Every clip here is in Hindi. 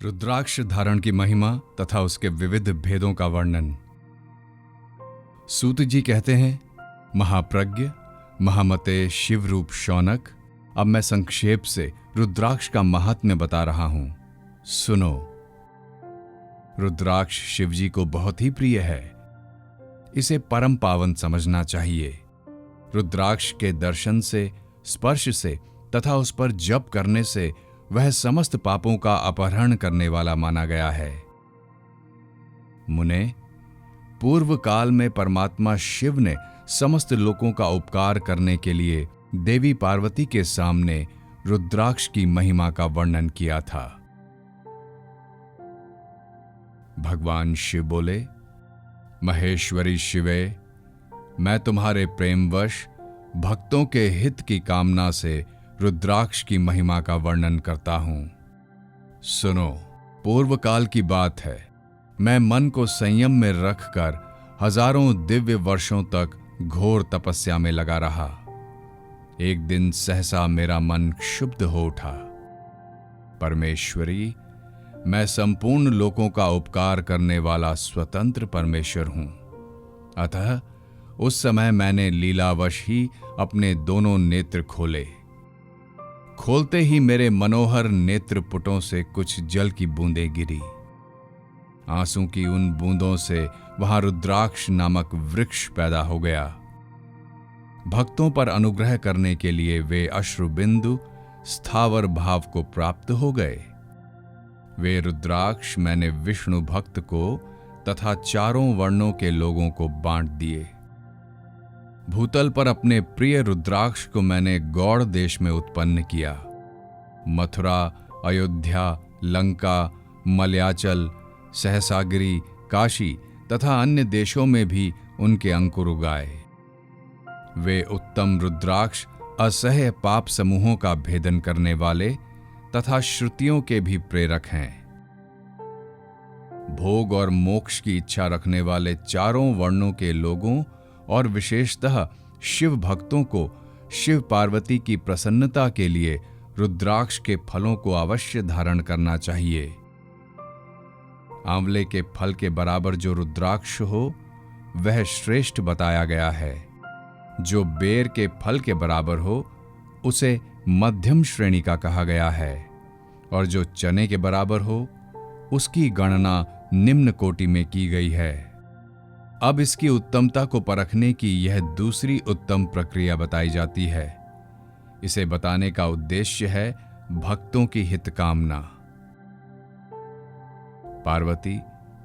रुद्राक्ष धारण की महिमा तथा उसके विविध भेदों का वर्णन। सूत जी कहते हैं, महाप्रज्ञ महामते शिवरूप शौनक। अब मैं संक्षेप से रुद्राक्ष का महात्म्य बता रहा हूं, सुनो। रुद्राक्ष शिवजी को बहुत ही प्रिय है, इसे परम पावन समझना चाहिए। रुद्राक्ष के दर्शन से, स्पर्श से तथा उस पर जप करने से वह समस्त पापों का अपहरण करने वाला माना गया है। मुने, पूर्व काल में परमात्मा शिव ने समस्त लोगों का उपकार करने के लिए देवी पार्वती के सामने रुद्राक्ष की महिमा का वर्णन किया था। भगवान शिव बोले, महेश्वरी शिवे, मैं तुम्हारे प्रेमवश भक्तों के हित की कामना से रुद्राक्ष की महिमा का वर्णन करता हूं। सुनो, पूर्व काल की बात है। मैं मन को संयम में रखकर हजारों दिव्य वर्षों तक घोर तपस्या में लगा रहा। एक दिन सहसा मेरा मन क्षुब्ध हो उठा। परमेश्वरी, मैं संपूर्ण लोकों का उपकार करने वाला स्वतंत्र परमेश्वर हूं। अतः उस समय मैंने लीलावश ही अपने दोनों नेत्र खोले। खोलते ही मेरे मनोहर नेत्र पुटों से कुछ जल की बूंदें गिरी। आंसू की उन बूंदों से वहां रुद्राक्ष नामक वृक्ष पैदा हो गया। भक्तों पर अनुग्रह करने के लिए वे अश्रुबिंदु स्थावर भाव को प्राप्त हो गए। वे रुद्राक्ष मैंने विष्णु भक्त को तथा चारों वर्णों के लोगों को बांट दिए। भूतल पर अपने प्रिय रुद्राक्ष को मैंने गौड़ देश में उत्पन्न किया। मथुरा, अयोध्या, लंका, मलयाचल, सहसागिरी, काशी तथा अन्य देशों में भी उनके अंकुर उगाए। वे उत्तम रुद्राक्ष असह्य पाप समूहों का भेदन करने वाले तथा श्रुतियों के भी प्रेरक हैं। भोग और मोक्ष की इच्छा रखने वाले चारों वर्णों के लोगों और विशेषतः शिव भक्तों को शिव पार्वती की प्रसन्नता के लिए रुद्राक्ष के फलों को अवश्य धारण करना चाहिए। आंवले के फल के बराबर जो रुद्राक्ष हो वह श्रेष्ठ बताया गया है। जो बेर के फल के बराबर हो उसे मध्यम श्रेणी का कहा गया है, और जो चने के बराबर हो उसकी गणना निम्न कोटि में की गई है। अब इसकी उत्तमता को परखने की यह दूसरी उत्तम प्रक्रिया बताई जाती है। इसे बताने का उद्देश्य है भक्तों की हित कामना। पार्वती,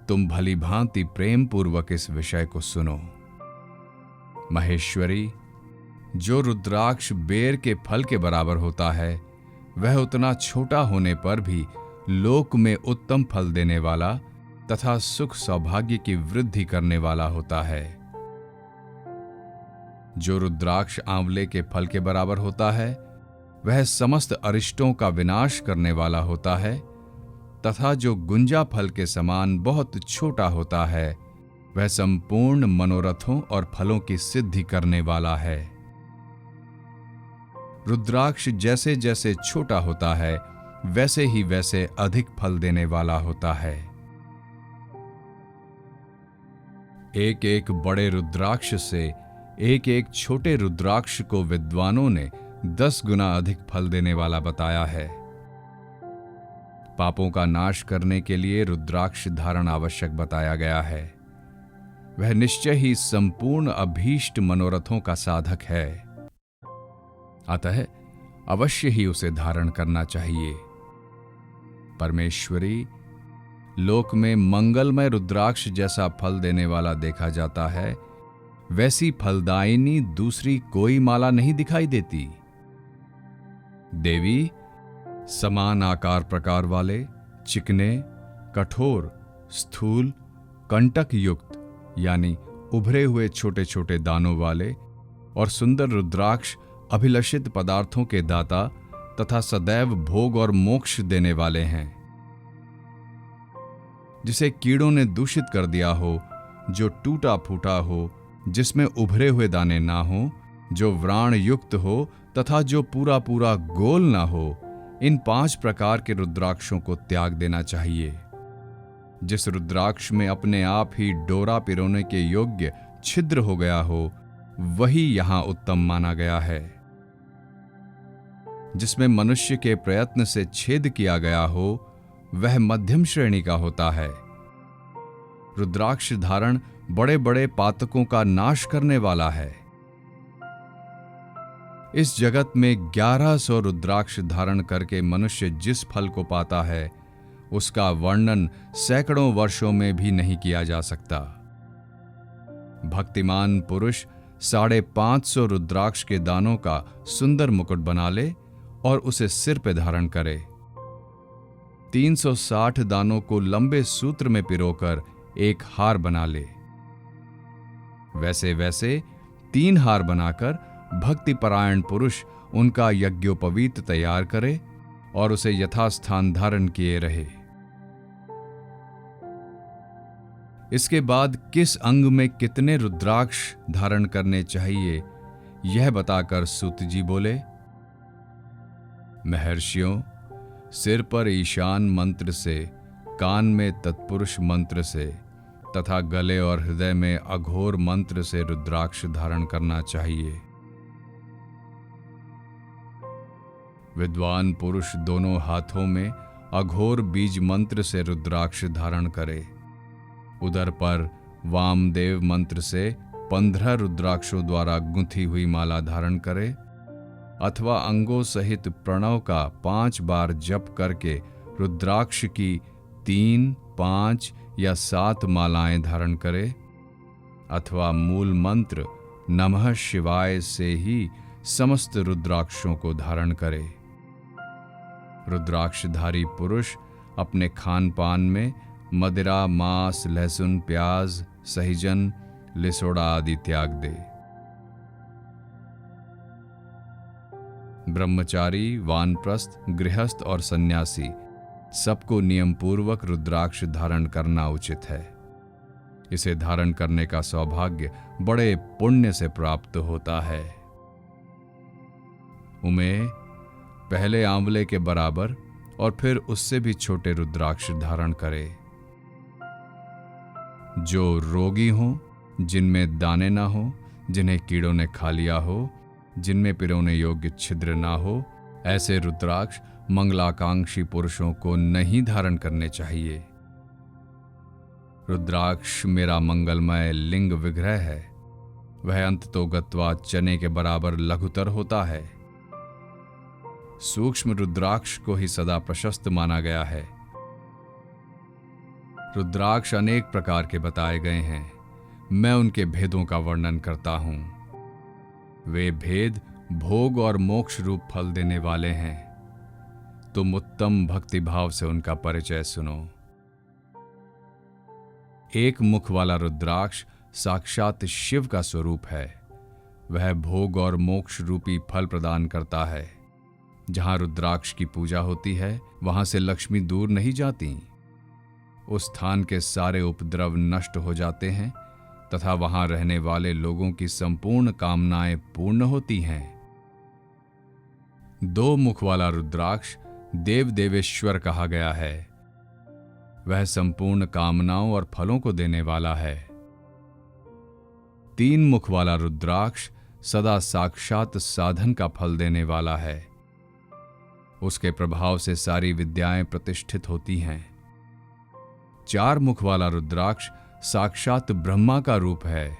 तुम भली भांति प्रेम पूर्वक इस विषय को सुनो। महेश्वरी, जो रुद्राक्ष बेर के फल के बराबर होता है वह उतना छोटा होने पर भी लोक में उत्तम फल देने वाला तथा सुख सौभाग्य की वृद्धि करने वाला होता है। जो रुद्राक्ष आंवले के फल के बराबर होता है वह समस्त अरिष्टों का विनाश करने वाला होता है, तथा जो गुंजा फल के समान बहुत छोटा होता है वह संपूर्ण मनोरथों और फलों की सिद्धि करने वाला है। रुद्राक्ष जैसे जैसे छोटा होता है वैसे ही वैसे अधिक फल देने वाला होता है। एक एक बड़े रुद्राक्ष से एक एक छोटे रुद्राक्ष को विद्वानों ने 10 गुना अधिक फल देने वाला बताया है। पापों का नाश करने के लिए रुद्राक्ष धारण आवश्यक बताया गया है। वह निश्चय ही संपूर्ण अभीष्ट मनोरथों का साधक है। अतः अवश्य ही उसे धारण करना चाहिए। परमेश्वरी, लोक में मंगलमय रुद्राक्ष जैसा फल देने वाला देखा जाता है, वैसी फलदायिनी दूसरी कोई माला नहीं दिखाई देती। देवी, समान आकार प्रकार वाले, चिकने, कठोर, स्थूल, कंटक युक्त यानी उभरे हुए छोटे छोटे दानों वाले और सुंदर रुद्राक्ष अभिलषित पदार्थों के दाता तथा सदैव भोग और मोक्ष देने वाले हैं। जिसे कीड़ों ने दूषित कर दिया हो, जो टूटा फूटा हो, जिसमें उभरे हुए दाने ना हो, जो व्राण युक्त हो तथा जो पूरा पूरा गोल ना हो, इन 5 प्रकार के रुद्राक्षों को त्याग देना चाहिए। जिस रुद्राक्ष में अपने आप ही डोरा पिरोने के योग्य छिद्र हो गया हो, वही यहां उत्तम माना गया है। जिसमें मनुष्य के प्रयत्न से छेद किया गया हो, वह मध्यम श्रेणी का होता है। रुद्राक्ष धारण बड़े बड़े पातकों का नाश करने वाला है। इस जगत में 1100 रुद्राक्ष धारण करके मनुष्य जिस फल को पाता है, उसका वर्णन सैकड़ों वर्षों में भी नहीं किया जा सकता। भक्तिमान पुरुष 550 रुद्राक्ष के दानों का सुंदर मुकुट बना ले और उसे सिर पे धारण करे। 360 दानों को लंबे सूत्र में पिरोकर एक हार बना ले। वैसे वैसे 3 हार बनाकर भक्तिपरायण पुरुष उनका यज्ञोपवीत तैयार करे और उसे यथास्थान धारण किए रहे। इसके बाद किस अंग में कितने रुद्राक्ष धारण करने चाहिए, यह बताकर सूत जी बोले, महर्षियों, सिर पर ईशान मंत्र से, कान में तत्पुरुष मंत्र से तथा गले और हृदय में अघोर मंत्र से रुद्राक्ष धारण करना चाहिए। विद्वान पुरुष दोनों हाथों में अघोर बीज मंत्र से रुद्राक्ष धारण करे। उदर पर वामदेव मंत्र से 15 रुद्राक्षों द्वारा गुंथी हुई माला धारण करे, अथवा अंगों सहित प्रणव का 5 बार जप करके रुद्राक्ष की 3, 5 या 7 मालाएं धारण करे, अथवा मूल मंत्र नमः शिवाय से ही समस्त रुद्राक्षों को धारण करे। रुद्राक्षधारी पुरुष अपने खान पान में मदिरा, मांस, लहसुन, प्याज, सहिजन, लिसोड़ा आदि त्याग दे। ब्रह्मचारी, वानप्रस्थ, गृहस्थ और सन्यासी सबको नियम पूर्वक रुद्राक्ष धारण करना उचित है। इसे धारण करने का सौभाग्य बड़े पुण्य से प्राप्त होता है। उमें पहले आंवले के बराबर और फिर उससे भी छोटे रुद्राक्ष धारण करे। जो रोगी हों, जिनमें दाने ना हो, जिन्हें कीड़ों ने खा लिया हो, जिनमें पिरोने योग्य छिद्र ना हो, ऐसे रुद्राक्ष मंगलाकांक्षी पुरुषों को नहीं धारण करने चाहिए। रुद्राक्ष मेरा मंगलमय लिंग विग्रह है। वह अंततोगत्वा चने के बराबर लघुतर होता है। सूक्ष्म रुद्राक्ष को ही सदा प्रशस्त माना गया है। रुद्राक्ष अनेक प्रकार के बताए गए हैं। मैं उनके भेदों का वर्णन करता हूं। वे भेद भोग और मोक्ष रूप फल देने वाले हैं। तुम उत्तम भक्तिभाव से उनका परिचय सुनो। एक मुख वाला रुद्राक्ष साक्षात शिव का स्वरूप है। वह भोग और मोक्ष रूपी फल प्रदान करता है। जहां रुद्राक्ष की पूजा होती है, वहां से लक्ष्मी दूर नहीं जाती। उस स्थान के सारे उपद्रव नष्ट हो जाते हैं तथा वहां रहने वाले लोगों की संपूर्ण कामनाएं पूर्ण होती हैं। 2 मुख वाला रुद्राक्ष देव देवेश्वर कहा गया है। वह संपूर्ण कामनाओं और फलों को देने वाला है। 3 मुख वाला रुद्राक्ष सदा साक्षात साधन का फल देने वाला है। उसके प्रभाव से सारी विद्याएं प्रतिष्ठित होती हैं। 4 मुख वाला रुद्राक्ष साक्षात ब्रह्मा का रूप है।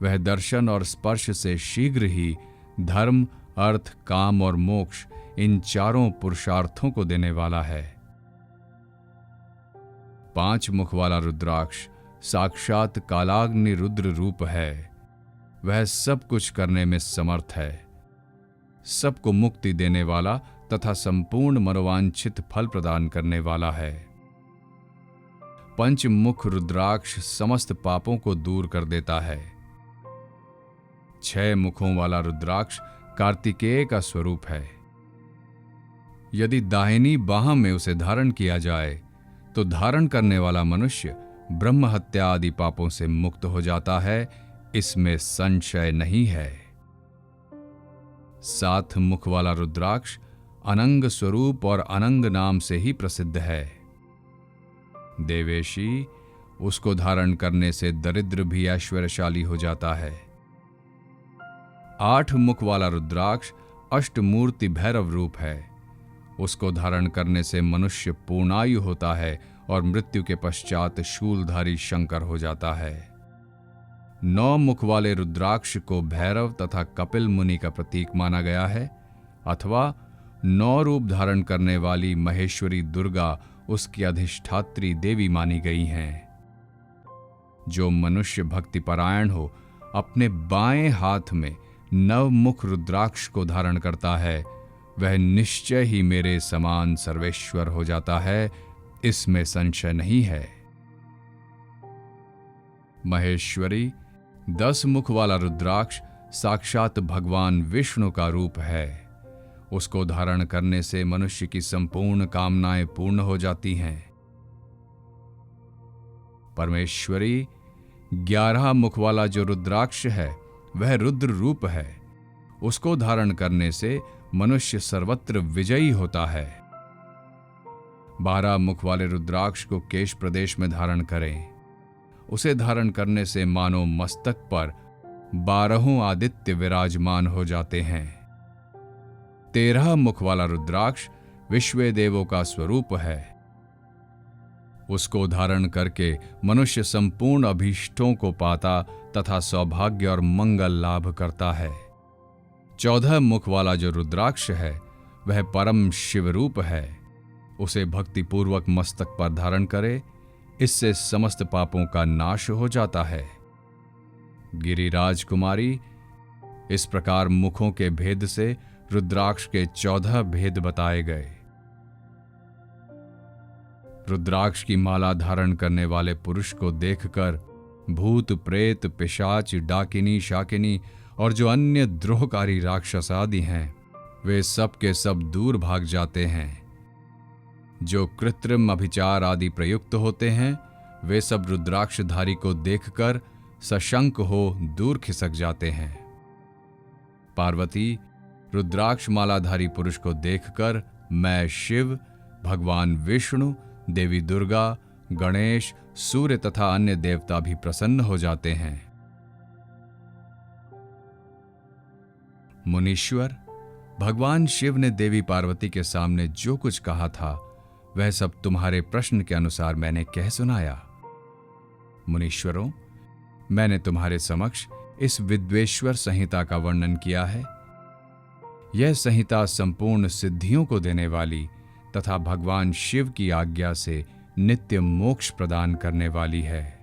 वह दर्शन और स्पर्श से शीघ्र ही धर्म, अर्थ, काम और मोक्ष इन चारों पुरुषार्थों को देने वाला है। 5 मुख वाला रुद्राक्ष साक्षात कालाग्नि रुद्र रूप है। वह सब कुछ करने में समर्थ है। सबको मुक्ति देने वाला तथा संपूर्ण मनोवांछित फल प्रदान करने वाला है। 5 मुख रुद्राक्ष समस्त पापों को दूर कर देता है। 6 मुखों वाला रुद्राक्ष कार्तिकेय का स्वरूप है। यदि दाहिनी बाह में उसे धारण किया जाए तो धारण करने वाला मनुष्य ब्रह्म हत्या आदि पापों से मुक्त हो जाता है। इसमें संशय नहीं है। 7 मुख वाला रुद्राक्ष अनंग स्वरूप और अनंग नाम से ही प्रसिद्ध है। देवेशी, उसको धारण करने से दरिद्र भी ऐश्वर्यशाली हो जाता है। 8 मुख वाला रुद्राक्ष अष्टमूर्ति भैरव रूप है। उसको धारण करने से मनुष्य पूर्णायु होता है और मृत्यु के पश्चात शूलधारी शंकर हो जाता है। 9 मुख वाले रुद्राक्ष को भैरव तथा कपिल मुनि का प्रतीक माना गया है, अथवा 9 रूप धारण करने वाली महेश्वरी दुर्गा उसकी अधिष्ठात्री देवी मानी गई हैं। जो मनुष्य भक्ति परायण हो, अपने बाएं हाथ में 9 मुख रुद्राक्ष को धारण करता है, वह निश्चय ही मेरे समान सर्वेश्वर हो जाता है, इसमें संशय नहीं है। महेश्वरी 10 मुख वाला रुद्राक्ष साक्षात भगवान विष्णु का रूप है। उसको धारण करने से मनुष्य की संपूर्ण कामनाएं पूर्ण हो जाती हैं। परमेश्वरी 11 मुख वाला जो रुद्राक्ष है वह रुद्र रूप है। उसको धारण करने से मनुष्य सर्वत्र विजयी होता है। 12 मुख वाले रुद्राक्ष को केश प्रदेश में धारण करें। उसे धारण करने से मानो मस्तक पर 12 आदित्य विराजमान हो जाते हैं। 13 मुख वाला रुद्राक्ष विश्व देवों का स्वरूप है। उसको धारण करके मनुष्य संपूर्ण अभीष्टों को पाता तथा सौभाग्य और मंगल लाभ करता है। 14 मुख वाला जो रुद्राक्ष है वह परम शिव रूप है। उसे भक्तिपूर्वक मस्तक पर धारण करे, इससे समस्त पापों का नाश हो जाता है। गिरिराज कुमारी, इस प्रकार मुखों के भेद से रुद्राक्ष के 14 भेद बताए गए। रुद्राक्ष की माला धारण करने वाले पुरुष को देखकर भूत, प्रेत, पिशाच, डाकिनी, शाकिनी और जो अन्य द्रोहकारी राक्षस आदि हैं, वे सब के सब दूर भाग जाते हैं। जो कृत्रिम अभिचार आदि प्रयुक्त होते हैं, वे सब रुद्राक्षधारी को देखकर सशंक हो दूर खिसक जाते हैं। पार्वती, रुद्राक्ष मालाधारी पुरुष को देखकर मैं शिव, भगवान विष्णु, देवी दुर्गा, गणेश, सूर्य तथा अन्य देवता भी प्रसन्न हो जाते हैं। मुनीश्वर, भगवान शिव ने देवी पार्वती के सामने जो कुछ कहा था वह सब तुम्हारे प्रश्न के अनुसार मैंने कह सुनाया। मुनीश्वरों, मैंने तुम्हारे समक्ष इस विद्वेश्वर संहिता का वर्णन किया है। यह संहिता संपूर्ण सिद्धियों को देने वाली तथा भगवान शिव की आज्ञा से नित्य मोक्ष प्रदान करने वाली है।